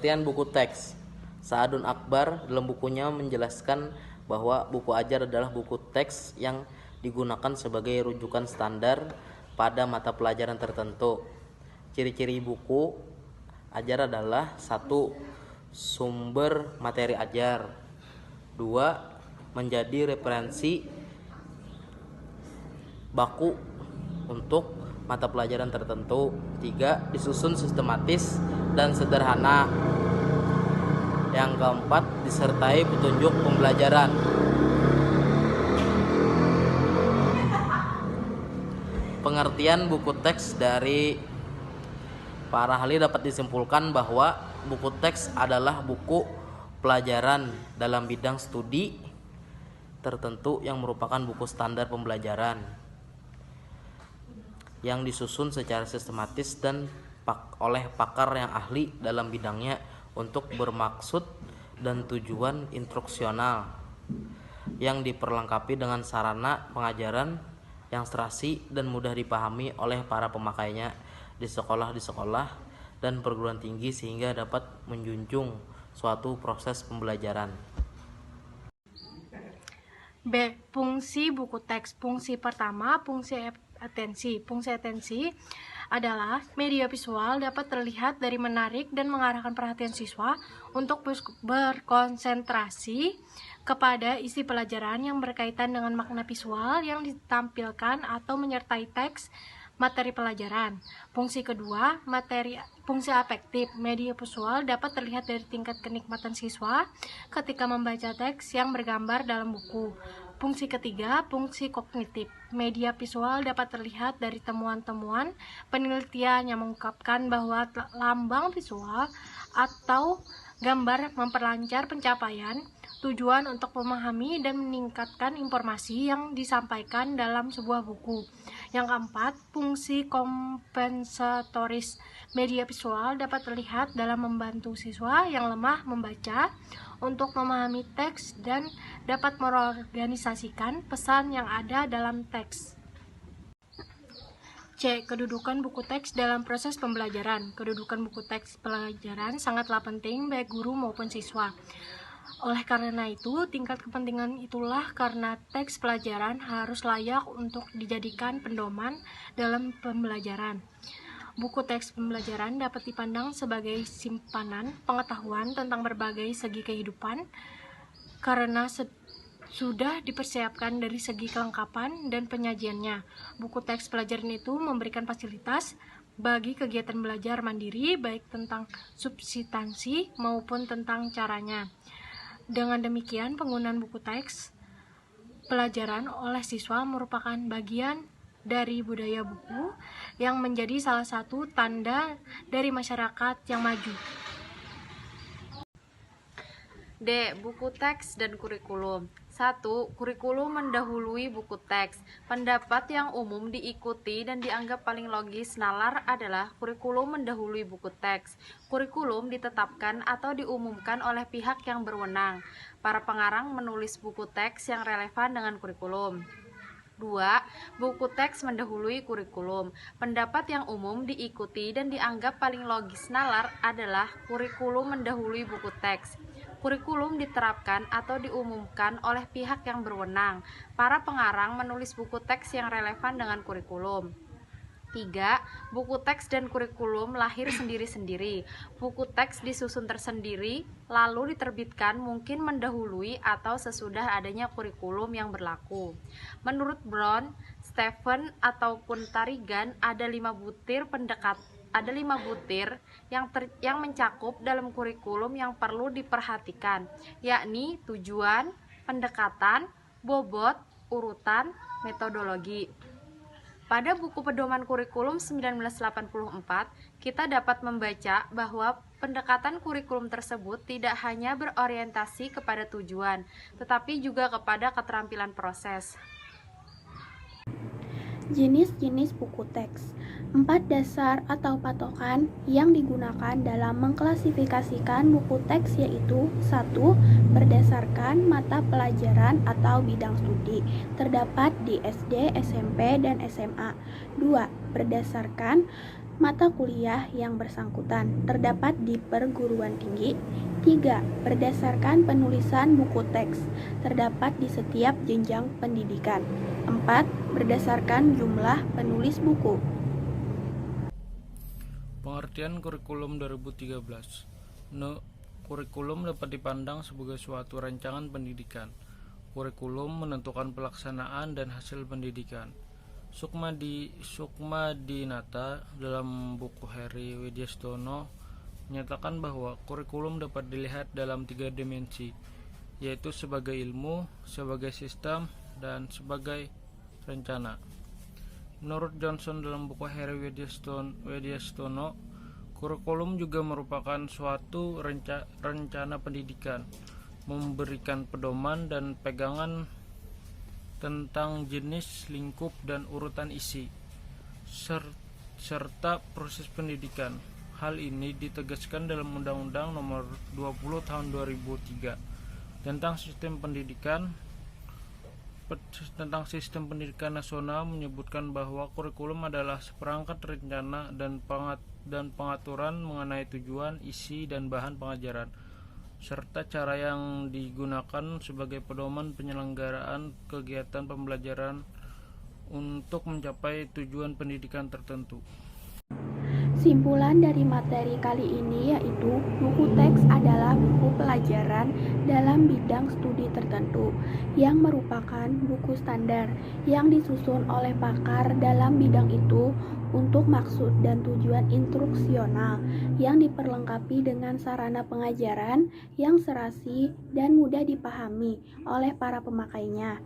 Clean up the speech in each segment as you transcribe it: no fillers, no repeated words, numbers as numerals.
Pengertian buku teks. Sa'adun Akbar dalam bukunya menjelaskan bahwa buku ajar adalah buku teks yang digunakan sebagai rujukan standar pada mata pelajaran tertentu. Ciri-ciri buku ajar adalah: 1. Sumber materi ajar. 2. Menjadi referensi baku untuk mata pelajaran tertentu. 3. Disusun sistematis dan sederhana. Yang keempat, disertai petunjuk pembelajaran. Pengertian buku teks dari para ahli dapat disimpulkan bahwa buku teks adalah buku pelajaran dalam bidang studi tertentu yang merupakan buku standar pembelajaran yang disusun secara sistematis dan oleh pakar yang ahli dalam bidangnya untuk bermaksud dan tujuan instruksional, yang diperlengkapi dengan sarana pengajaran yang serasi dan mudah dipahami oleh para pemakainya di sekolah dan perguruan tinggi sehingga dapat menjunjung suatu proses pembelajaran. B. Fungsi buku teks. Fungsi pertama, fungsi atensi. Fungsi atensi adalah media visual dapat terlihat dari menarik dan mengarahkan perhatian siswa untuk berkonsentrasi kepada isi pelajaran yang berkaitan dengan makna visual yang ditampilkan atau menyertai teks materi pelajaran. Fungsi kedua, fungsi afektif. Media visual dapat terlihat dari tingkat kenikmatan siswa ketika membaca teks yang bergambar dalam buku. Fungsi ketiga, fungsi kognitif. Media visual dapat terlihat dari temuan-temuan penelitian yang mengungkapkan bahwa lambang visual atau gambar memperlancar pencapaian tujuan untuk memahami dan meningkatkan informasi yang disampaikan dalam sebuah buku. Yang keempat, fungsi kompensatoris. Media visual dapat terlihat dalam membantu siswa yang lemah membaca untuk memahami teks dan dapat mengorganisasikan pesan yang ada dalam teks. C. Kedudukan buku teks dalam proses pembelajaran. Kedudukan buku teks pelajaran sangatlah penting baik guru maupun siswa. Oleh karena itu, tingkat kepentingan itulah karena teks pelajaran harus layak untuk dijadikan pedoman dalam pembelajaran. Buku teks pembelajaran dapat dipandang sebagai simpanan pengetahuan tentang berbagai segi kehidupan karena sudah dipersiapkan dari segi kelengkapan dan penyajiannya. Buku teks pelajaran itu memberikan fasilitas bagi kegiatan belajar mandiri baik tentang substansi maupun tentang caranya. Dengan demikian, penggunaan buku teks pelajaran oleh siswa merupakan bagian dari budaya buku yang menjadi salah satu tanda dari masyarakat yang maju. D. Buku teks dan kurikulum. 1. Kurikulum mendahului buku teks. Pendapat yang umum diikuti dan dianggap paling logis nalar adalah kurikulum mendahului buku teks. Kurikulum ditetapkan atau diumumkan oleh pihak yang berwenang. Para pengarang menulis buku teks yang relevan dengan kurikulum. 2. Buku teks mendahului kurikulum. Pendapat yang umum diikuti dan dianggap paling logis nalar adalah kurikulum mendahului buku teks. Kurikulum diterapkan atau diumumkan oleh pihak yang berwenang. Para pengarang menulis buku teks yang relevan dengan kurikulum. 3. Buku teks dan kurikulum lahir sendiri-sendiri. Buku teks disusun tersendiri, lalu diterbitkan mungkin mendahului atau sesudah adanya kurikulum yang berlaku. Menurut Brown, Stephen ataupun Tarigan, ada 5 butir yang mencakup dalam kurikulum yang perlu diperhatikan, yakni tujuan, pendekatan, bobot, urutan, metodologi. Pada buku Pedoman Kurikulum 1984, kita dapat membaca bahwa pendekatan kurikulum tersebut tidak hanya berorientasi kepada tujuan, tetapi juga kepada keterampilan proses. Jenis-jenis buku teks. 4 dasar atau patokan yang digunakan dalam mengklasifikasikan buku teks yaitu: 1. Berdasarkan mata pelajaran atau bidang studi, terdapat di SD, SMP, dan SMA. 2. Berdasarkan mata kuliah yang bersangkutan terdapat di perguruan tinggi. 3. Berdasarkan penulisan buku teks terdapat di setiap jenjang pendidikan. 4. Berdasarkan jumlah penulis buku. Pengertian kurikulum 2013. Kurikulum dapat dipandang sebagai suatu rancangan pendidikan. Kurikulum menentukan pelaksanaan dan hasil pendidikan. Sukma Dinata dalam buku Heri Widyastono menyatakan bahwa kurikulum dapat dilihat dalam 3 dimensi, yaitu sebagai ilmu, sebagai sistem, dan sebagai rencana. Menurut Johnson dalam buku Heri Widyastono, kurikulum juga merupakan suatu rencana pendidikan, memberikan pedoman dan pegangan tentang jenis, lingkup, dan urutan isi, serta proses pendidikan. Hal ini ditegaskan dalam Undang-Undang Nomor 20 Tahun 2003 tentang sistem pendidikan nasional, menyebutkan bahwa kurikulum adalah seperangkat rencana dan pengaturan mengenai tujuan, isi, dan bahan pengajaran, serta cara yang digunakan sebagai pedoman penyelenggaraan kegiatan pembelajaran untuk mencapai tujuan pendidikan tertentu. Simpulan dari materi kali ini yaitu buku teks adalah buku pelajaran dalam bidang studi tertentu yang merupakan buku standar yang disusun oleh pakar dalam bidang itu untuk maksud dan tujuan instruksional yang diperlengkapi dengan sarana pengajaran yang serasi dan mudah dipahami oleh para pemakainya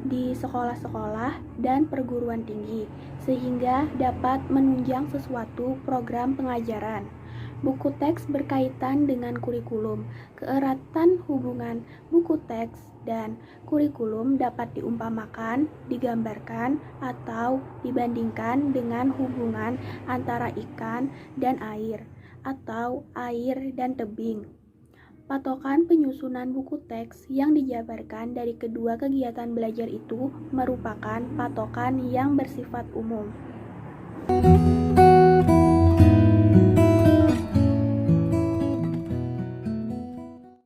di sekolah-sekolah dan perguruan tinggi, sehingga dapat menunjang sesuatu program pengajaran. Buku teks berkaitan dengan kurikulum. Keeratan hubungan buku teks dan kurikulum dapat diumpamakan, digambarkan, atau dibandingkan dengan hubungan antara ikan dan air, atau air dan tebing. Patokan penyusunan buku teks yang dijabarkan dari kedua kegiatan belajar itu merupakan patokan yang bersifat umum.